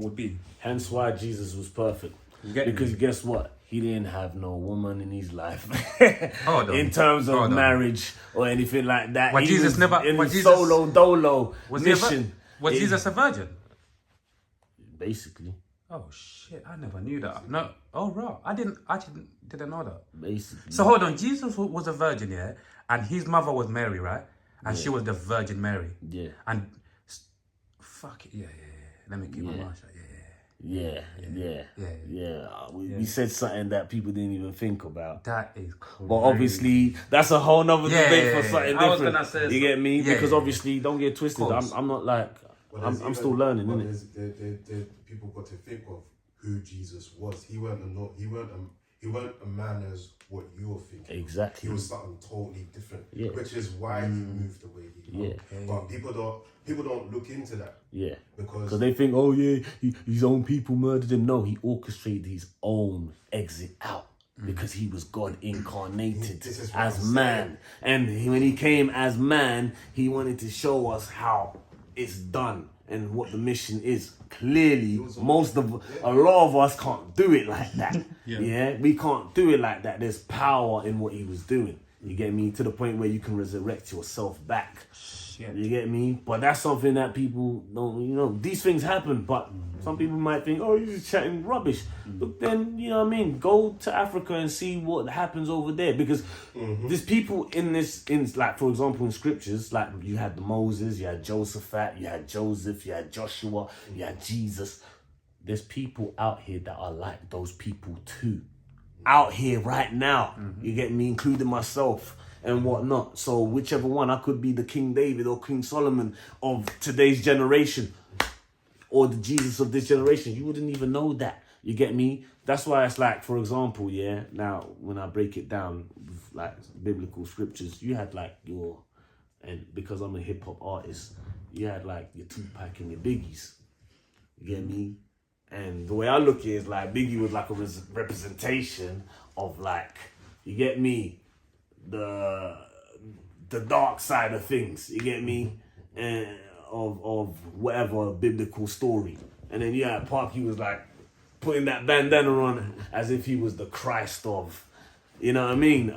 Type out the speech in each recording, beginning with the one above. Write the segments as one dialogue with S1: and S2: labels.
S1: would be.
S2: Hence why Jesus was perfect. Because guess what? He didn't have no woman in his life. In terms of marriage or anything like that.
S1: But Jesus never...
S2: In his solo dolo mission.
S1: Was Jesus a virgin?
S2: Basically.
S1: Oh shit! I never knew that. No. Oh right. I didn't know that.
S2: Basically.
S1: So hold on. Jesus was a virgin, yeah, and his mother was Mary, right? And she was the Virgin Mary.
S2: Yeah.
S1: And fuck it. Yeah. Let me keep my mouth shut.
S2: Yeah. We said something that people didn't even think about.
S1: That is crazy.
S2: But obviously, that's a whole nother debate for something different.
S1: I was gonna say,
S2: you get me?
S1: Yeah,
S2: because obviously, don't get twisted. I'm not like... I'm still learning, innit?
S3: People got to think of who Jesus was. He weren't a man as what you're thinking.
S2: Exactly.
S3: He was something totally different.
S2: Yeah.
S3: Which is why he moved the way he moved.
S2: Yeah.
S3: But people don't look into that.
S2: Yeah.
S3: Because
S2: they think, oh yeah, his own people murdered him. No, he orchestrated his own exit out. Because he was God incarnated as man. And when he came as man, he wanted to show us how it's done and what the mission is. Clearly, a lot of us can't do it like that. We can't do it like that. There's power in what he was doing. You get me? To the point where you can resurrect yourself back. Shit. You get me? But that's something that people don't, these things happen, but some people might think, oh, you're just chatting rubbish. But then, you know what I mean? Go to Africa and see what happens over there. Because there's people in like, for example, in scriptures, like you had Moses, you had Joseph, you had Joseph, you had Joshua, you had Jesus. There's people out here that are like those people too. Out here right now, you get me, including myself and whatnot. So whichever one, I could be the King David or King Solomon of today's generation or the Jesus of this generation. You wouldn't even know that. You get me? That's why it's like, for example, now when I break it down, like biblical scriptures, you had like and because I'm a hip hop artist, you had like your Tupac and your Biggies. You get me? And the way I look at it is like Biggie was like a representation of like, you get me, the dark side of things. You get me, and of whatever biblical story. And then Park, he was like putting that bandana on as if he was the Christ of, you know what I mean?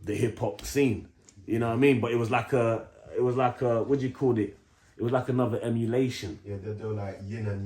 S2: The hip hop scene. You know what I mean? But it was like a what do you call it? It was like another emulation.
S3: Yeah, they're like yin and yang.